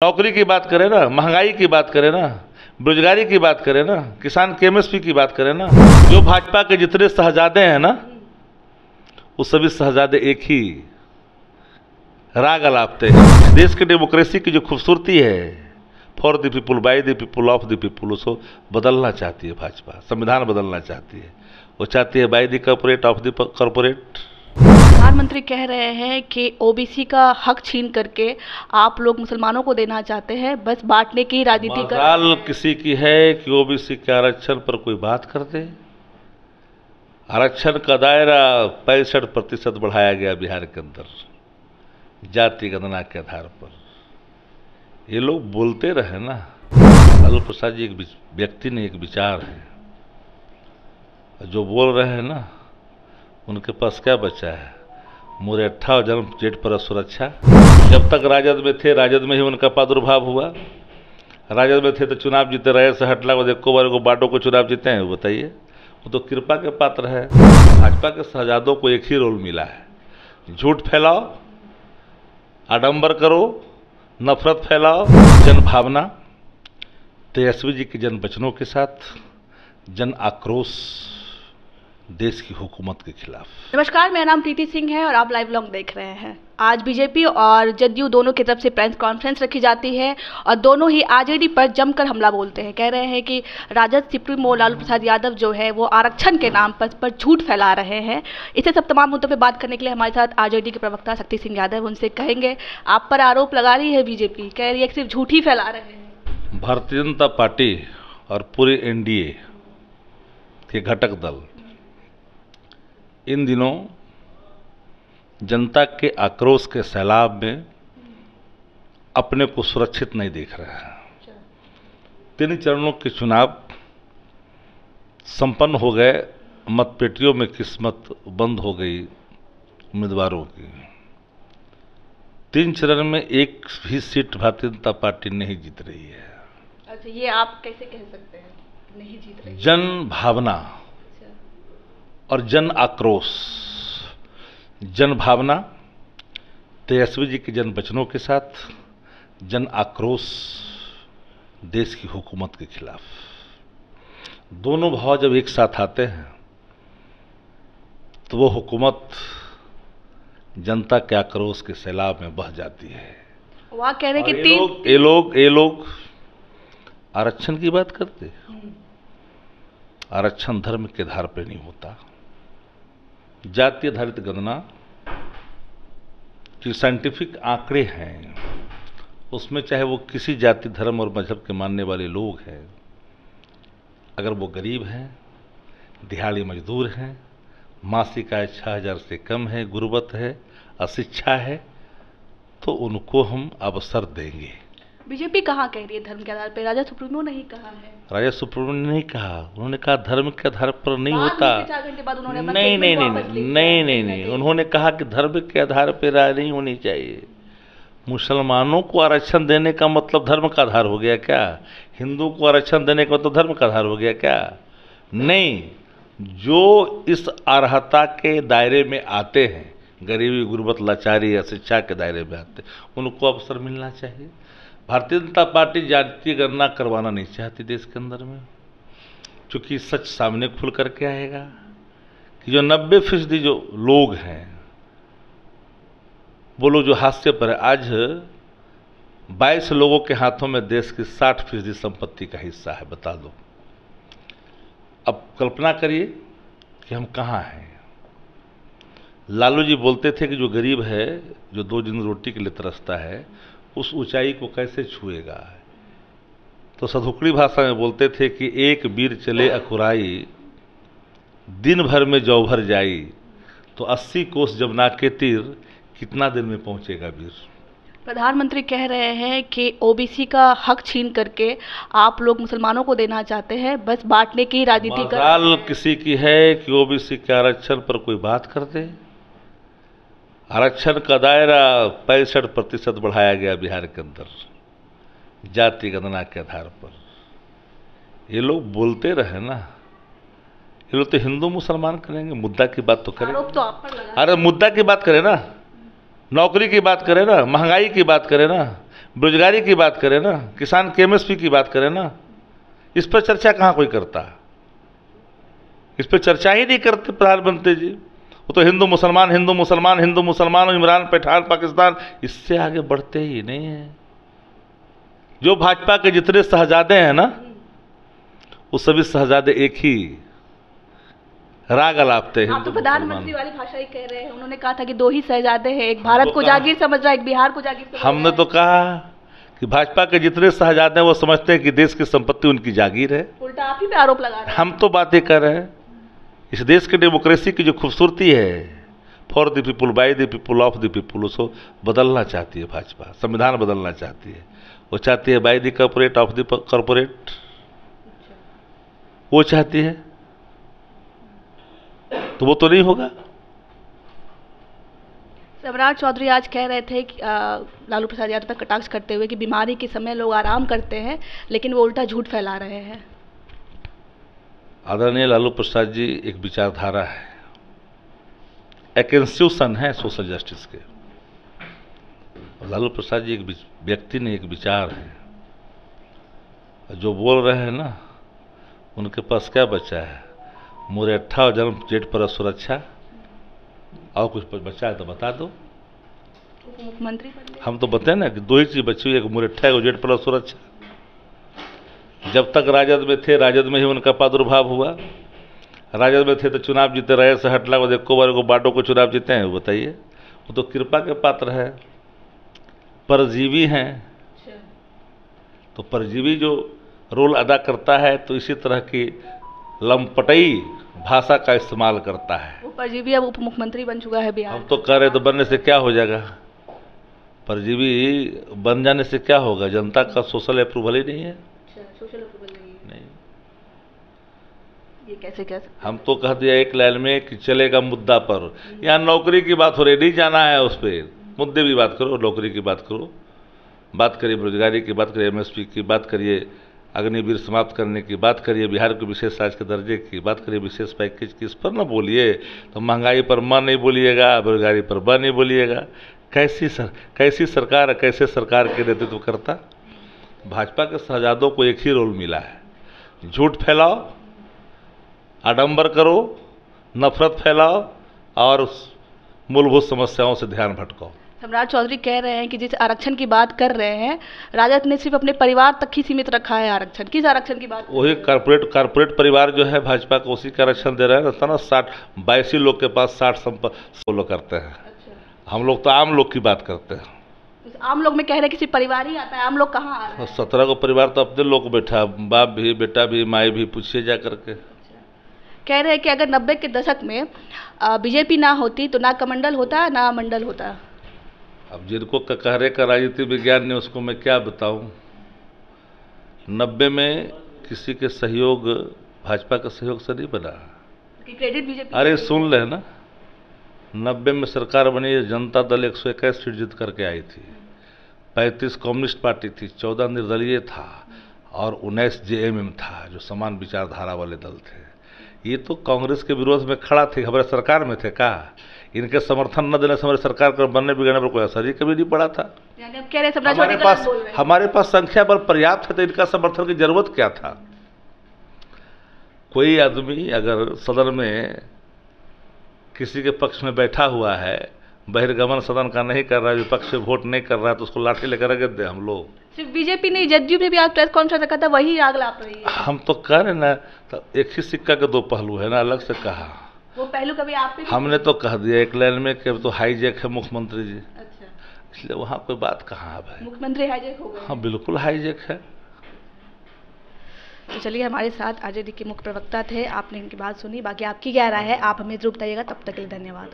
नौकरी की बात करें ना, महंगाई की बात करें ना, बेरोजगारी की बात करें ना, किसान के एमएसपी की बात करें ना, जो भाजपा के जितने शहजादे हैं ना, वो सभी शहजादे एक ही राग अलापते हैं। देश की डेमोक्रेसी की जो खूबसूरती है, for the people, by the people, of the people, उसको बदलना चाहती है भाजपा। संविधान बदलना चाहती है, वो चाहती है by the corporate, of the corporate. प्रधानमंत्री कह रहे हैं कि ओबीसी का हक छीन करके आप लोग मुसलमानों को देना चाहते हैं, बस बांटने की राजनीति कर रहे हैं। मजाल किसी की है कि ओबीसी के आरक्षण पर कोई बात कर दे। आरक्षण का दायरा 65% बढ़ाया गया बिहार के अंदर, जाति गणना के आधार पर। ये लोग बोलते रहे ना। लालू प्रसाद जी एक व्यक्ति ने, एक विचार है, जो बोल रहे हैं ना, उनके पास क्या बचा है? मुरैठा और जन्म जेठ पर सुरक्षा। जब तक राजद में थे, राजद में ही उनका प्रादुर्भाव हुआ। राजद में थे तो चुनाव जीते रहे, 60 लाख को बार को बाटो को चुनाव जीते हैं। बताइए, वो तो कृपा के पात्र है। भाजपा के शहजादों को एक ही रोल मिला है, झूठ फैलाओ, आडंबर करो, नफरत फैलाओ। जन भावना, तेजस्वी जी के जन वचनों के साथ जन आक्रोश देश की हुकूमत के खिलाफ। नमस्कार, मेरा नाम प्रीति सिंह है और आप लाइव व्लॉग देख रहे हैं। आज बीजेपी और जदयू दोनों की तरफ से प्रेस कॉन्फ्रेंस रखी जाती है और दोनों ही आरजेडी पर जमकर हमला बोलते हैं। कह रहे हैं कि राजद सुप्रीमो लालू प्रसाद यादव जो है वो आरक्षण के नाम पर झूठ फैला रहे हैं। इसे सब तमाम मुद्दों पे बात करने के लिए हमारे साथ आरजेडी के प्रवक्ता शक्ति सिंह यादव, उनसे कहेंगे आप पर आरोप लगा रही है बीजेपी, कह रही है कि सिर्फ झूठ ही फैला रहे हैं। भारतीय जनता पार्टी और पूरे एनडीए के घटक दल इन दिनों जनता के आक्रोश के सैलाब में अपने को सुरक्षित नहीं देख रहे हैं। 3 चरणों के चुनाव संपन्न हो गए, मतपेटियों में किस्मत बंद हो गई उम्मीदवारों की। 3 चरण में एक भी सीट भारतीय जनता पार्टी नहीं जीत रही है। अच्छा, ये आप कैसे कह सकते हैं नहीं जीत रही? जन भावना और जन आक्रोश। जन भावना तेजस्वी जी के जन वचनों के साथ जन आक्रोश देश की हुकूमत के खिलाफ। दोनों भाव जब एक साथ आते हैं तो वो हुकूमत जनता के आक्रोश के सैलाब में बह जाती है। वहाँ कह रहे कि ये लोग आरक्षण की बात करते। आरक्षण धर्म के आधार पर नहीं होता। जाति आधारित गणना जो साइंटिफिक आंकड़े हैं, उसमें चाहे वो किसी जाति, धर्म और मजहब के मानने वाले लोग हैं, अगर वो गरीब हैं, दिहाड़ी मजदूर हैं, मासिक आय 6000 से कम है, गुर्बत है, अशिक्षा है, तो उनको हम अवसर देंगे। बीजेपी कहाँ कह रही है धर्म के आधार पर? राजा सुप्रीमो ने ही कहा है। राजा सुप्रीमो ने नहीं कहा, उन्होंने कहा धर्म के आधार पर नहीं होता। 4 घंटे बाद उन्होंने नहीं, उन्होंने कहा कि धर्म के आधार पर राय नहीं होनी चाहिए। मुसलमानों को आरक्षण देने का मतलब धर्म का आधार हो गया क्या? हिंदू को आरक्षण देने का मतलब धर्म का आधार हो गया क्या? नहीं, जो इस अर्हता के दायरे में आते हैं, गरीबी, गुर्बत, लाचारी या शिक्षा के दायरे में आते हैं, उनको अवसर मिलना चाहिए। भारतीय जनता पार्टी जातीय गणना करवाना नहीं चाहती देश के अंदर में, क्योंकि सच सामने खुल करके आएगा कि जो 90% जो लोग हैं, वो लोग जो हाशिए पर है। आज 22 लोगों के हाथों में देश की 60% संपत्ति का हिस्सा है। बता दो, अब कल्पना करिए कि हम कहाँ हैं। लालू जी बोलते थे कि जो गरीब है, जो 2 दिन रोटी के लिए तरसता है, उस ऊंचाई को कैसे छुएगा। तो सधुकड़ी भाषा में बोलते थे कि एक बीर चले अकुराई, दिन भर में जौ भर जाई, तो 80 कोस जब नाके तीर, कितना दिन में पहुंचेगा वीर। प्रधानमंत्री कह रहे हैं कि ओबीसी का हक छीन करके आप लोग मुसलमानों को देना चाहते हैं, बस बांटने की राजनीति कर रहे हैं। मजाल किसी की है कि ओबीसी के आरक्षण पर कोई बात कर दे। आरक्षण का दायरा 65% बढ़ाया गया बिहार के अंदर, जाति गणना के आधार पर। ये लोग बोलते रहे ना। ये लोग तो हिंदू मुसलमान करेंगे, मुद्दा की बात तो करें। आरोप तो आप पर लगा। अरे मुद्दा की बात करें ना, नौकरी की बात करें ना, महंगाई की बात करें ना, बेरोजगारी की बात करें ना, किसान के एमएसपी की बात करें ना, इस पर चर्चा कहाँ कोई करता? इस पर चर्चा ही नहीं करते प्रधानमंत्री जी। वो तो हिंदू मुसलमान, हिंदू मुसलमान, हिंदू मुसलमान, इमरान पठान पाकिस्तान, इससे आगे बढ़ते ही नहीं है। जो भाजपा के जितने शहजादे हैं ना, वो सभी शहजादे एक ही राग अलापते हैं। आप तो प्रधानमंत्री वाली भाषा ही कह रहे हैं। उन्होंने कहा था कि दो ही शहजादे हैं, एक भारत को जागीर समझ रहा है, एक बिहार को जागीर समझ रहा है। हमने तो कहा कि भाजपा के जितने शहजादे हैं वो समझते हैं कि देश की संपत्ति उनकी जागीर है। उल्टा आप ही पे आरोप लगा रहे हैं। हम तो बातें कर रहे हैं इस देश की डेमोक्रेसी की जो खूबसूरती है, for the people, by the people, of the people, उसको बदलना चाहती है भाजपा। संविधान बदलना चाहती है। वो चाहती है by the corporate, of the corporate, वो चाहती है। तो वो तो नहीं होगा। सम्राट चौधरी आज कह रहे थे कि लालू प्रसाद यादव पर कटाक्ष करते हुए कि बीमारी के समय लोग आराम करते हैं, लेकिन वो उल्टा झूठ फैला रहे हैं। आदरणीय लालू प्रसाद जी एक विचारधारा है, एक इंस्टीट्यूशन है सोशल जस्टिस के। और लालू प्रसाद जी एक व्यक्ति नहीं, एक विचार है। जो बोल रहे हैं ना, उनके पास क्या बचा है? मुरैठा और जन्म जेठ पर सुरक्षा, और कुछ बचा है तो बता दो। मुख्यमंत्री हम तो बताए ना कि दो ही चीज बची हुई, एक मुरैठा और जेठ पर सुरक्षा। जब तक राजद में थे, राजद में ही उनका प्रादुर्भाव हुआ। राजद में थे तो चुनाव जीते रहे, से हटला को देखो बार को बाटो को चुनाव जीते हैं, बताइए। वो तो कृपा के पात्र है, परजीवी हैं। तो परजीवी जो रोल अदा करता है, तो इसी तरह की लंपटई भाषा का इस्तेमाल करता है। वो परजीवी अब उप मुख्यमंत्री बन चुका है बिहार। हम तो कह रहे तो बनने से क्या हो जाएगा? परजीवी बन जाने से क्या होगा? जनता का सोशल अप्रूवल ही नहीं है। सोशल अप्रूवल नहीं। ये कैसे कह सकते? हम तो कह दिया एक लाइन में कि चलेगा मुद्दा पर। यहाँ नौकरी की बात हो रही, नहीं जाना है उस पर। मुद्दे भी बात करो, नौकरी की बात करो, बात करिए बेरोजगारी की, बात करिए एमएसपी की, बात करिए अग्निवीर समाप्त करने की, बात करिए बिहार के विशेष राज्य के दर्जे की, बात करिए विशेष पैकेज की। इस पर ना बोलिए। तो महंगाई पर मां नहीं बोलिएगा, बेरोजगारी पर बा नहीं बोलिएगा। कैसी सरकार, कैसे सरकार के नेतृत्व करता? भाजपा के शहजादों को एक ही रोल मिला है, झूठ फैलाओ, आडंबर करो, नफरत फैलाओ और मूलभूत समस्याओं से ध्यान भटकाओ। सम्राट चौधरी कह रहे हैं कि जिस आरक्षण की बात कर रहे हैं, राजद ने सिर्फ अपने परिवार तक ही सीमित रखा है आरक्षण। किस आरक्षण की बात? वही कारपोरेट परिवार जो है भाजपा को, उसी का आरक्षण दे रहे हैं ना। 82 लोग के पास 60 फॉलो करते हैं। अच्छा। हम लोग तो आम लोग की बात करते हैं। आम लोग में कह रहे हैं कि सिर्फ परिवार ही आता है, आम लोग कहाँ आ रहे हैं? 17 को परिवार तो अपने लोग बैठा, बाप भी, बेटा भी, माई भी, पूछिए जा करके। कह रहे हैं कि अगर 90 के दशक में बीजेपी ना होती तो ना कमंडल होता, ना मंडल होता। अब जिनको कहरे का राजनीति विज्ञान ने, उसको मैं क्या बताऊं। 90 में किसी के सहयोग, भाजपा का सहयोग से नहीं बना। Credit BJP. अरे सुन ले ना, 90 में सरकार बनी, जनता दल 121 सीट जीत करके आई थी। 35 कम्युनिस्ट पार्टी थी, 14 निर्दलीय था और 19 जेएमएम था, जो समान विचारधारा वाले दल थे। ये तो कांग्रेस के विरोध में खड़ा थे, हमारे सरकार में थे का? इनके समर्थन न देने से हमारे सरकार को बनने बिगड़ने पर कोई असर ही कभी नहीं पड़ा था। यानी अब कह रहे हमारे पास संख्या बल पर्याप्त है, तो इनका समर्थन की जरूरत क्या था? कोई आदमी अगर सदन में किसी के पक्ष में बैठा हुआ है, बहिर्गमन सदन का नहीं कर रहा है, विपक्ष से वोट नहीं कर रहा है, तो उसको लाठी लेकर रगड़ दे हम लोग। सिर्फ बीजेपी नहीं, जदयू में भी आज प्रेस कॉन्फ्रेंस रखा था, वही आग लाप रही है। हम तो कह रहे ना, तो एक ही सिक्का के दो पहलू है ना, अलग से कहा। वो पहलू कभी आप पे हमने तो कह दिया एक लाइन में कि तो हाईजैक है मुख्यमंत्री जी। अच्छा। इसलिए वहाँ कोई बात कहाँ है भाई? मुख्यमंत्री हाईजैक हो गए? हाँ बिल्कुल हाईजैक है। तो चलिए, हमारे साथ आरजेडी के मुख्य प्रवक्ता थे, आपने इनकी बात सुनी। बाकी आपकी क्या राय है, आप हमें जरूर बताइएगा। तब तक के लिए धन्यवाद।